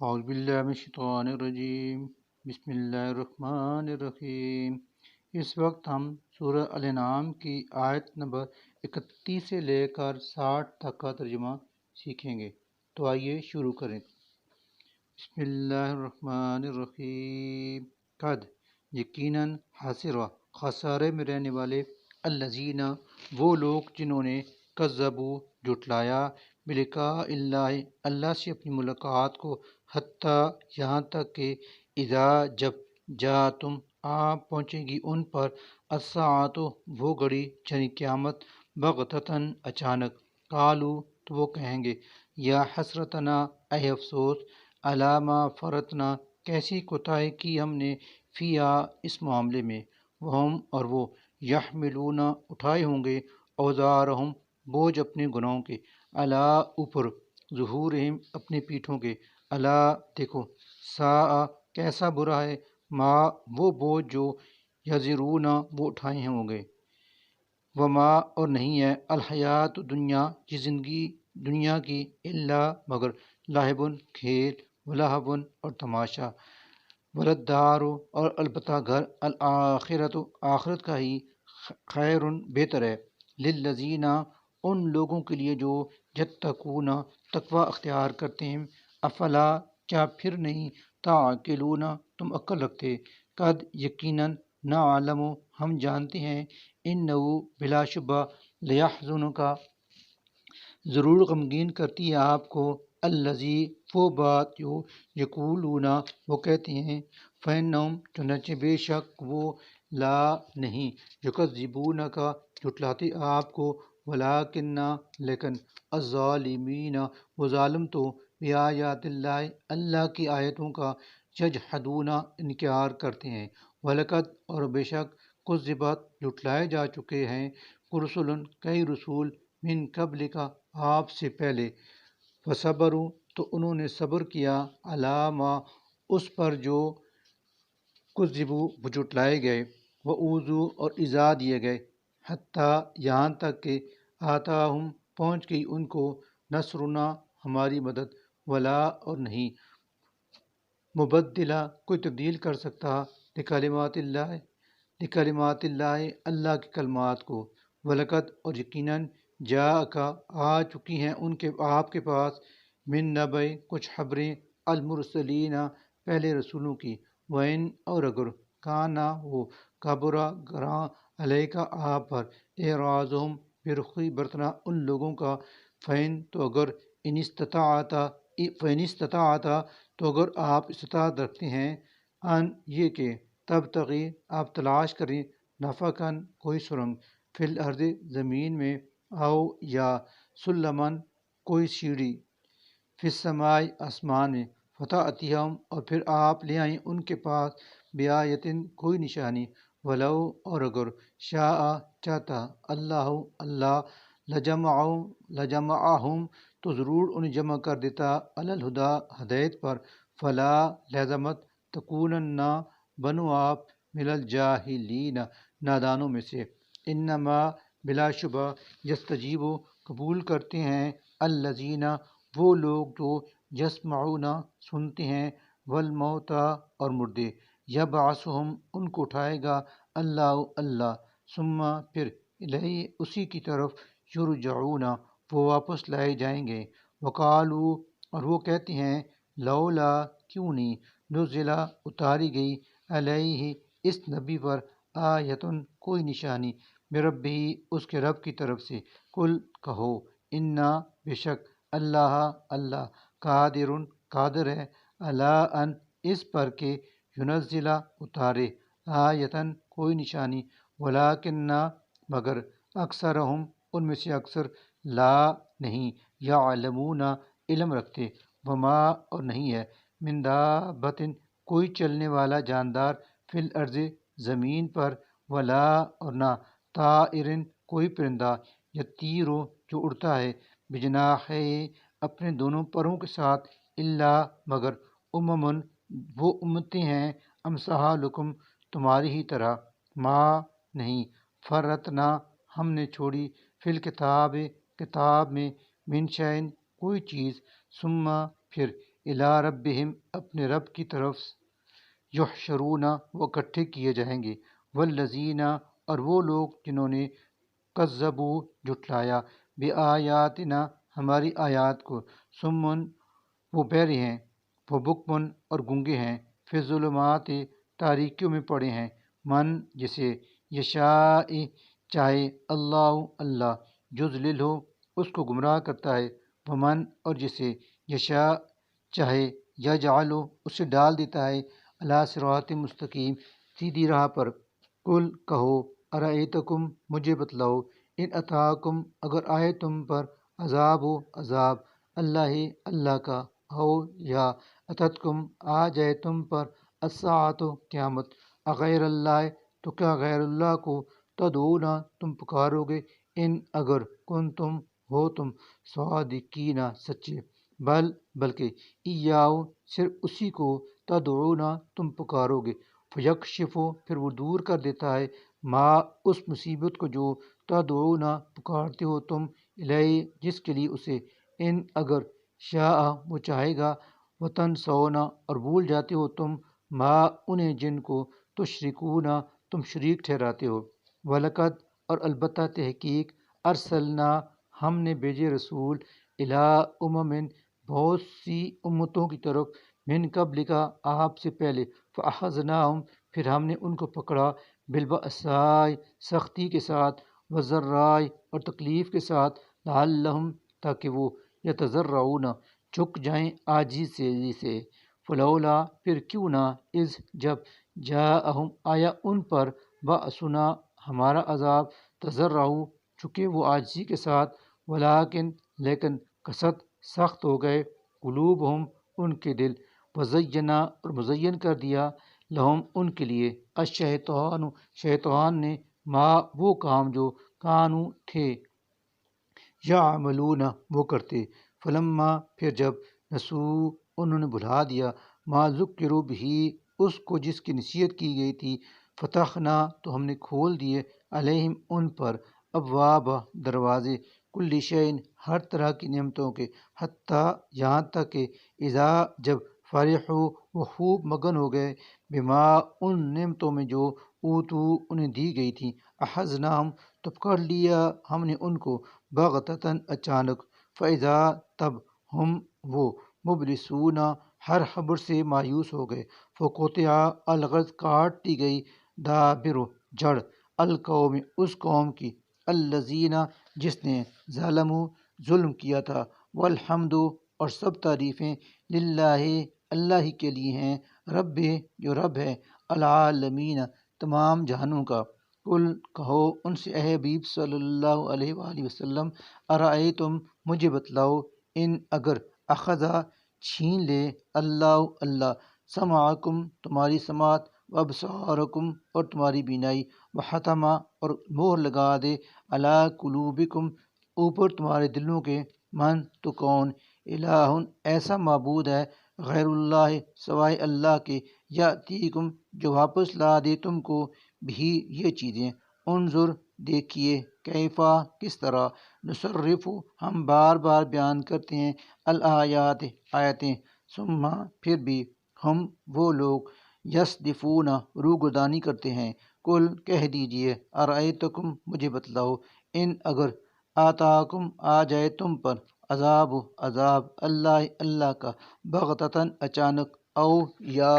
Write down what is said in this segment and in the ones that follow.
اعوذ باللہ من الشیطان الرجیم، بسم اللہ الرحمن الرحیم۔ اس وقت ہم سورہ الانعام کی آیت نمبر 31 سے لے کر 60 تک کا ترجمہ سیکھیں گے، تو آئیے شروع کریں۔ بسم اللہ الرحمن الرحیم۔ قد یقیناً حاصرہ خسارے میں رہنے والے، الذین وہ لوگ جنہوں نے کذبوا جھٹلایا، بلقاء اللہ اللہ سے اپنی ملاقات کو، حتیٰ یہاں تک کہ اذا جب جاءتم آپ پہنچے گی ان پر الساعۃ وہ گھڑی یعنی قیامت، بغتتاً اچانک، قالوا تو وہ کہیں گے یا حسرتنا اے افسوس، علی ما فرطنا کیسی کوتاہی کی ہم نے، فیہا اس معاملے میں، وہم اور وہ یحملون اٹھائے ہوں گے، اوزارہم بوجھ اپنے گناہوں کے، علی اوپر، ظہورہم اپنے پیٹھوں کے، الا دیکھو، ساء کیسا برا ہے، ما وہ بوجھ جو یزرون وہ اٹھائے ہوں گے، وما اور نہیں ہے، الحیات دنیا یہ زندگی دنیا کی، الا مگر، لاہبن کھیل، ولہبن اور تماشا، ولدار اور البتہ گھر، الآخرت آخرت کا ہی، خیر بہتر ہے، للذین ان لوگوں کے لیے جو یتقون تقوی اختیار کرتے ہیں، افلا کیا پھر نہیں، تعقلون تم عقل رکھتے، قد یقیناً نعلم ہم جانتے ہیں، انہ بلا شبہ، لیحزنک ضرور غمگین کرتی ہے آپ کو، الذی وہ بات جو یقولون وہ کہتے ہیں، فإنہم چنانچہ بے شک وہ، لا نہیں، یکذبونک جھٹلاتے آپ کو، ولکن لیکن، الظالمین وہ ظالم تو، بآیات اللہ اللہ کی آیتوں کا، یجحدون انکار کرتے ہیں، ولقد اور بے شک، کذبت جھٹلائے جا چکے ہیں، رسل کئی رسول، من قبل کا آپ سے پہلے، فصبروا تو انہوں نے صبر کیا، علی ما اس پر جو کذبوا وہ جھٹلائے گئے، وأوذوا اور ایذا دیے گئے، حتیٰ یہاں تک کہ آتاہم پہنچ گئی ان کو، نصرنا ہماری مدد، ولا اور نہیں، مبدلہ کوئی تبدیل کر سکتا، لکلمات اللہ اللہ کے کلمات کو، ولقد اور یقیناً، جاءک آ چکی ہیں ان کے آپ کے پاس، من نبع کچھ خبریں، المرسلین پہلے رسولوں کی، وَإِنْ اور اگر، کانا وہ، کبرا گراں، علیہ آپ پر، اعراضہم برخی برتنا ان لوگوں کا، فإن تو اگر، فإن استطاعت تو اگر آپ استطاعت رکھتے ہیں، ان یہ کہ تبتغی آپ تلاش کریں، نفقاً کوئی سرنگ، فی الارض زمین میں، او یا سلماً کوئی سیڑھی، فی السماء آسمان میں، فتأتیہم اور پھر آپ لے آئیں ان کے پاس، بآیتن کوئی نشانی، ولو اور اگر، شاء چاہتا، اللہ اللہ، لجمعہم تو ضرور انہیں جمع کر دیتا، علی الہدیٰ ہدایت پر، فلا لازمت تکونن بنو آپ، من الجاہلین نادانوں میں سے، انما بلا شبہ، یستجیب قبول کرتے ہیں، الذین وہ لوگ جو یسمعون سنتے ہیں، والموتیٰ اور مردے، یبعثہم ان کو اٹھائے گا اللہ اللہ، ثم پھر الیہ اسی کی طرف، یرجعون وہ واپس لائے جائیں گے، وقالوا اور وہ کہتے ہیں، لولا کیوں نہیں، نزلہ اتاری گئی، علیہ اس نبی پر، آیتن کوئی نشانی، بربہ اس کے رب کی طرف سے، کل کہو، انا بے شک، اللہ اللہ، قادر قادر ہے، علی ان اس پر کہ، ینزلہ اتارے، آیتن کوئی نشانی، ولکن مگر، اکثرہم ان میں سے اکثر، لا نہیں، یعلمون علم رکھتے، وما اور نہیں ہے، من دابۃ کوئی چلنے والا جاندار، فی الارض زمین پر، ولا اور نہ، طائر کوئی پرندہ، یطیرو جو اڑتا ہے، بجناحیہ اپنے دونوں پروں کے ساتھ، الا مگر، امم وہ امتیں ہیں، امثالکم تمہاری ہی طرح، ما نہیں، فرطنا ہم نے چھوڑی، فی الکتاب کتاب میں، من شیء کوئی چیز، ثم پھر، الی ربہم اپنے رب کی طرف یحشرون وہ اکٹھے کیے جائیں گے، والذین اور وہ لوگ جنہوں نے کذبوا جھٹلایا بآیاتنا ہماری آیات کو، سمن وہ بہرے ہیں، وہ بکمن اور گونگے ہیں، فی الظلمات تاریکیوں میں پڑے ہیں، من جسے یشاء چاہے اللہ اللہ یضلل ہو اس کو گمراہ کرتا ہے، ومن اور جسے یشاء چاہے یجعل اسے ڈال دیتا ہے علی صراط مستقیم سیدھی راہ پر۔ کل کہو ارائیتکم مجھے بتلاؤ ان اتاکم اگر آئے تم پر عذاب و عذاب اللہ اللہ کا، او یا اتتکم آ جائے تم پر الساعۃ قیامت، اغیر اللہ تو کیا غیر اللہ کو تدعون تم پکارو گے، ان اگر کن تم ہو تم صادقین سچے، بلکہ ایاؤ صرف اسی کو تدعون تم پکارو گے، فیکشف پھر وہ دور کر دیتا ہے ما اس مصیبت کو جو تدعون پکارتے ہو تم الیہ جس کے لیے اسے، ان اگر شاء وہ چاہے گا، وتنسون اور بھول جاتے ہو تم ما انہیں جن کو تشرکون تم شریک ٹھہراتے ہو، وَلَقَدْ اور البتہ تحقیق ارسلنا ہم نے بھیجے رسول الی بہت سی امتوں کی طرف من قبل کا آپ سے پہلے، فاخذناہم پھر ہم نے ان کو پکڑا بالبأساء سختی کے ساتھ، والضراء اور تکلیف کے ساتھ، لعلہم تاکہ وہ یتضرعون جھک جائیں عاجزی سے، فلولا پھر کیوں نہ اذ جب جاءہم آیا ان پر بأسنا ہمارا عذاب، تضرعوا چکے وہ عاجزی کے ساتھ، ولیکن لیکن قست سخت ہو گئے قلوبہم ان کے دل، وزینا اور مزین کر دیا لہم ان کے لیے الشیطان شیطان نے ما وہ کام جو کانو تھے یعملون وہ کرتے، فلما پھر جب نسو انہوں نے بھلا دیا ما ذکروا بھی اس کو جس کی نصیحت کی گئی تھی، فتحنا تو ہم نے کھول دیے علیہم ان پر ابواب دروازے کل شیء ہر طرح کی نعمتوں کے، حتیٰ یہاں تک کہ اذا جب فرحوا وہ خوب مگن ہو گئے بما ان نعمتوں میں جو اوتو انہیں دی گئی تھیں، اخذناہم تو پکڑ لیا ہم نے ان کو بغتتاً اچانک، فاذا تب ہم وہ مبلسون ہر خبر سے مایوس ہو گئے، فقطع الغرض کاٹ دی گئی دابر جڑ القوم اس قوم کی، الذین جس نے ظلموا ظلم کیا تھا، والحمد اور سب تعریفیں للہ اللہ ہی کے لیے ہیں، رب جو رب ہے العالمین تمام جہانوں کا۔ قل کہو ان سے اے حبیب صلی اللہ علیہ وآلہ وسلم، ارائیتم مجھے بتلاؤ ان اگر اخذا چھین لے اللہ اللہ سمعکم تمہاری سماعت، وابصارکم اور تمہاری بینائی، وختم اور مہر لگا دے علی قلوبکم اوپر تمہارے دلوں کے، من تو کون الہ ایسا معبود ہے غیر اللہ سوائے اللہ کے، یاتیکم جو واپس لا دے تم کو بھی یہ چیزیں، انظر دیکھیے کیفا کس طرح نصرف ہم بار بار بیان کرتے ہیں الآیات آیتیں، ثم پھر بھی ہم وہ لوگ یصدفون روگردانی کرتے ہیں، کل کہہ دیجئے ارائیتکم مجھے بتلاؤ ان اگر آتاکم آ جائے تم پر عذاب عذاب اللہ اللہ کا، بغتتاً اچانک، او یا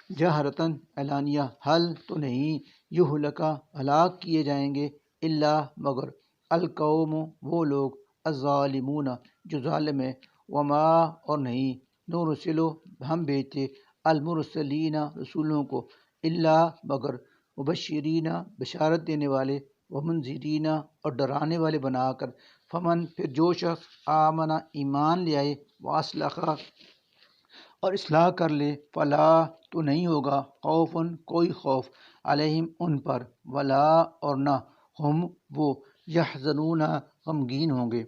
جہرتاً اعلانیہ، حل تو نہیں یہلکا ہلاک کیے جائیں گے الا مگر القوم وہ لوگ الظالمون جو ظالم ہیں، وما اور نہیں نرسلو ہم بھیجتے المرسلین رسولوں کو الا مگر مبشرین بشارت دینے والے، ومنذرین اور ڈرانے والے بنا کر، فمن پھر جو شخص آمن ایمان لے آئے، واصلح اور اصلاح کر لے، فلا تو نہیں ہوگا خوف کوئی خوف علیہم ان پر، ولا اور نہ ہم وہ یحزنون غمگین ہوں گے،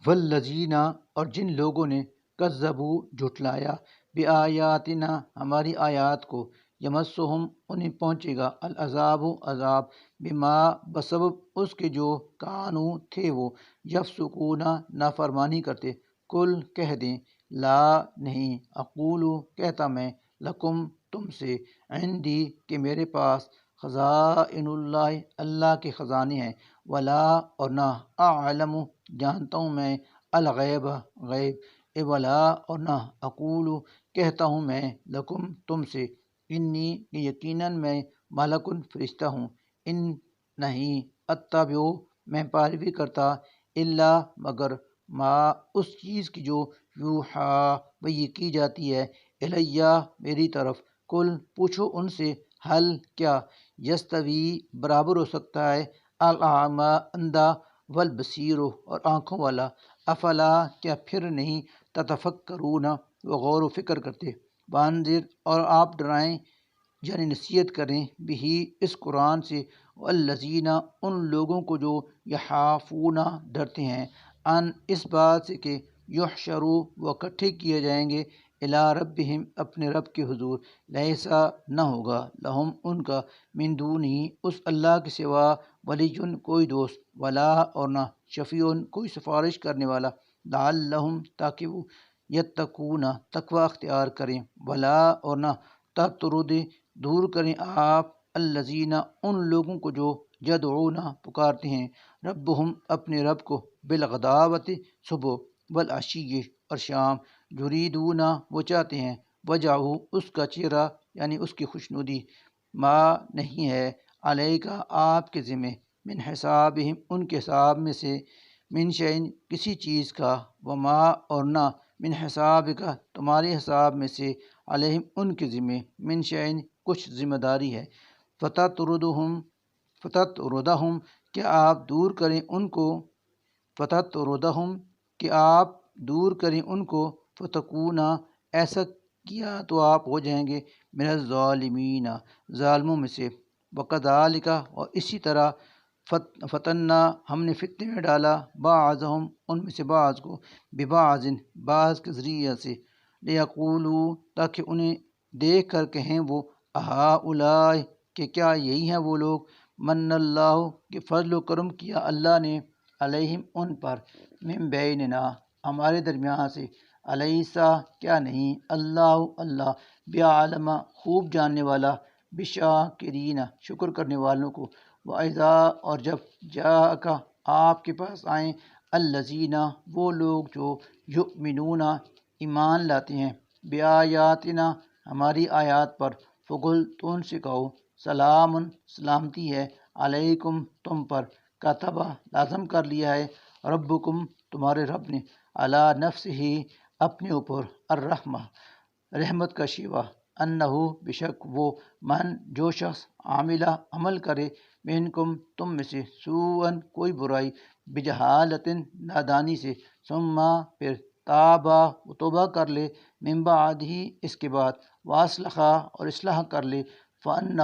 والذین اور جن لوگوں نے کذبوا جھٹلایا بآیاتنا ہماری آیات کو، یمسہم انہیں پہنچے گا العذاب عذاب، بما بسبب اس کے جو کانو تھے وہ یفسقون نافرمانی کرتے، کل کہہ دیں لا نہیں، اقولو کہتا میں، لکم تم سے، عندی کہ میرے پاس، خزائن اللہ اللہ کے خزانے ہیں، ولا اور نہ، اعلم جانتا ہوں میں، الغیب غیب، ولا اور نہ، اقولو کہتا ہوں میں، لکم تم سے، انی کہ یقیناً میں، ملکن فرشتہ ہوں، ان نہیں، اتبعو میں پیروی کرتا، الا مگر، ما اس چیز کی جو یوحا وحی کی جاتی ہے، الیہ میری طرف، کل پوچھو ان سے، حل کیا، یستوی برابر ہو سکتا ہے، الاعمی اندھا، والبصیر اور آنکھوں والا، افلا کیا پھر نہیں، تتفکرون وہ غور و فکر کرتے، وانذر اور آپ ڈرائیں یعنی نصیحت کریں، بھی اس قرآن سے، الذین ان لوگوں کو جو یخافون ڈرتے ہیں، ان اس بات سے کہ یحشروا وہ اکٹھے کیے جائیں گے، الی ربہم اپنے رب کے حضور، لیسا نہ ہوگا، لہم ان کا، من دونہ اس اللہ کے سوا، ولی کوئی دوست، ولا اور نہ، شفیع کوئی سفارش کرنے والا، لعلہم تاکہ وہ، یتقون تقوی اختیار کریں، ولا اور نہ، تطرد دور کریں آپ، الذین ان لوگوں کو جو، یدعون پکارتے ہیں، ربہم اپنے رب کو، بالغداوت صبح، والعشی اور شام، یریدون وہ چاہتے ہیں، وجہہ اس کا چہرہ یعنی اس کی خوشنودی، ما نہیں ہے، علیکہ آپ کے ذمہ، من حسابہم ان کے حساب میں سے، من شیء کسی چیز کا، وما اور نہ، من حسابک تمہارے حساب میں سے، علیہم ان کے ذمہ، من شیء کچھ ذمہ داری ہے، فتطردہم کہ آپ دور کریں ان کو، فتطردہم کہ آپ دور کریں ان کو، فتکونا ایسا کیا تو آپ ہو جائیں گے، من الظالمین ظالموں میں سے، وکذالک اور اسی طرح، فتنا ہم نے فتنے میں ڈالا، بعضہم ان میں سے بعض کو، ببعض بعض کے ذریعہ سے، لیقولوا تاکہ انہیں دیکھ کر کہیں وہ، اہؤلاء کہ کیا یہی ہیں وہ لوگ، من اللہ کہ فضل و کرم کیا اللہ نے، علیہم ان پر، من بیننا ہمارے درمیان سے، علیسا کیا نہیں، اللہ اللہ، بعلم خوب جاننے والا، بشاکرین شکر کرنے والوں کو، وَإِذَا اور جب جاءک آپ کے پاس آئیں، الذین وہ لوگ جو، یؤمنون ایمان لاتے ہیں، بآیاتنا ہماری آیات پر، فقل تو ان سے کہو، سلام سلامتی ہے، علیکم تم پر، کتبہ لازم کر لیا ہے، ربکم تمہارے رب نے، علی نفسہ اپنے اوپر، الرحمہ رحمت کا شیوہ، انہو بشک وہ، من جو شخص، عاملہ عمل کرے، منکم تم میں سے، سوءً کوئی برائی، بجہالۃ نادانی سے، ثم پھر، تابا وہ توبہ کر لے، من بعدہ اس کے بعد، واصلح اور اصلاح کر لے، فانہ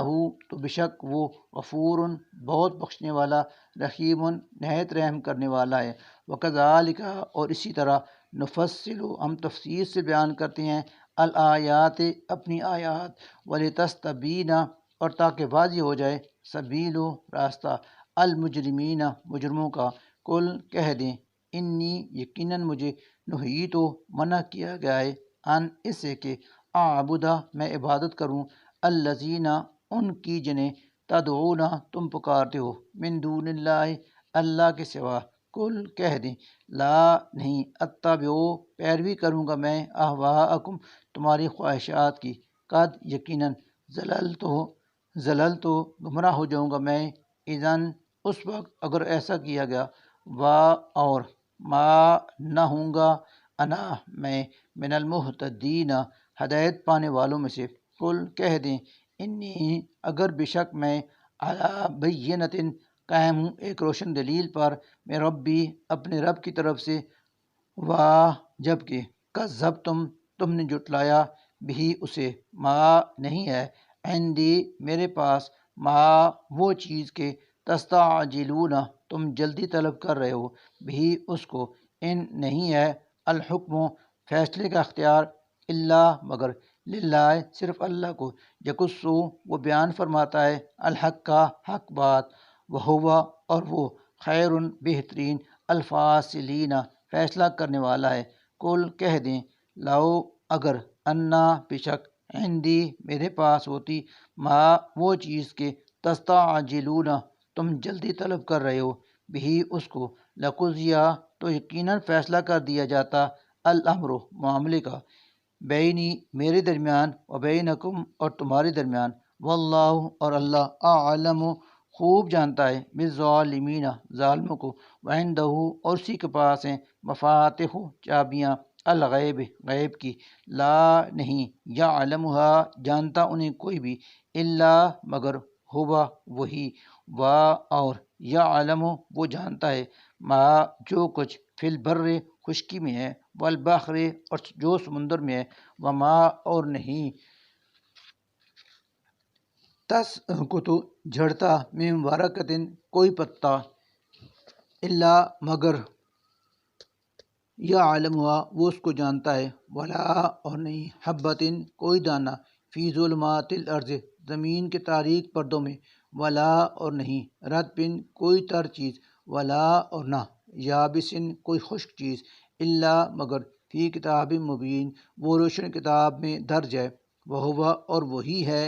تو بشک وہ، غفور بہت بخشنے والا، رحیم نہایت رحم کرنے والا ہے، وکذالک اور اسی طرح، نفصل ہم تفصیل سے بیان کرتے ہیں، الآیات اپنی آیات، ولتستبین اور تاکہ واضح ہو جائے، سبیل راستہ، المجرمین مجرموں کا، کل کہہ دیں، انی یقیناً مجھے، نہیت منع کیا گیا ہے، ان اس سے کہ، اعبدہ میں عبادت کروں، الذین ان کی جنہیں، تدعون تم پکارتے ہو، من دون اللہ اللہ کے سوا، کل کہہ دیں، لا نہیں، اتبع پیروی کروں گا میں، اہواءکم تمہاری خواہشات کی، قد یقیناً، زللت گمراہ ہو جاؤں گا میں، اذن اس وقت اگر ایسا کیا گیا، اور ما نہ ہوں گا، انا میں، من المہتدین ہدایت پانے والوں میں سے، کل کہہ دیں، انی اگر بے شک میں، علی بینۃ قائم ہوں ایک روشن دلیل پر، میں ربی اپنے رب کی طرف سے، جبکہ کذبتم تم نے جھٹلایا، بھی اسے، ما نہیں ہے، عندی میرے پاس، ما وہ چیز کے، تستعجلون تم جلدی طلب کر رہے ہو، بھی اس کو، ان نہیں ہے، الحکم فیصلے کا اختیار، اللہ مگر، للہ صرف اللہ کو، یقصو وہ بیان فرماتا ہے، الحق کا حق بات، وہو اور وہ، خیر بہترین، الفاصلین فیصلہ کرنے والا ہے، کل کہہ دیں، لاؤ اگر انا بے شک عندی میرے پاس ہوتی ما وہ چیز کے تستعجلون تم جلدی طلب کر رہے ہو بھی اس کو لقضیا تو یقیناً فیصلہ کر دیا جاتا الامر معاملے کا بینی میرے درمیان و بینکم اور تمہارے درمیان واللہ اور اللہ اعلم خوب جانتا ہے بالظالمین ظالموں کو وعندہ اور اسی کے پاس ہیں مفاتح چابیاں الغیب غیب کی لا نہیں یعلمھا جانتا انہیں کوئی بھی الا مگر ہوا وہی وا اور یعلم وہ جانتا ہے ما جو کچھ فی البر خشکی میں ہے والبحر اور جو سمندر میں ہے وما اور نہیں تس کو تو جھڑتا من ورقتن کوئی پتا الا مگر یعلمھا وہ اس کو جانتا ہے ولا اور نہیں حبتن کوئی دانہ فی ظلمات الارض زمین کے تاریک پردوں میں ولا اور نہیں رطبن کوئی تر چیز ولا اور نہ یابسن کوئی خشک چیز الا مگر فی کتاب مبین وہ روشن کتاب میں درج ہے وہ اور وہی ہے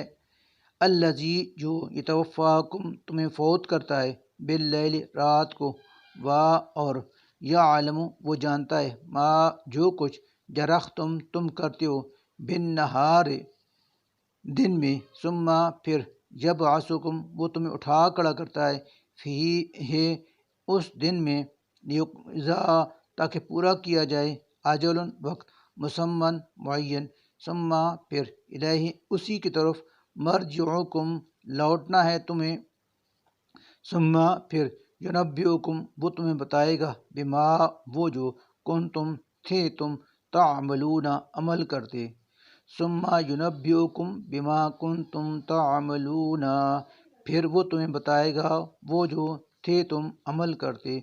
الذی جو یتوفاکم تمہیں فوت کرتا ہے باللیل رات کو وا اور یعلم وہ جانتا ہے ما جو کچھ تم کرتے ہو بالنہار دن میں ثم پھر یبعثکم وہ تمہیں اٹھا کھڑا کرتا ہے فی ہے اس دن میں لیقضا تاکہ پورا کیا جائے اجل وقت مسمن معین ثم پھر الیہ اسی کی طرف مرجعکم لوٹنا ہے تمہیں ثم پھر ینبئکم وہ تمہیں بتائے گا بما وہ جو کنتم تھے تم تعملون عمل کرتے ثم ینبئکم بما کنتم تعملون پھر وہ تمہیں بتائے گا وہ جو تھے تم عمل کرتے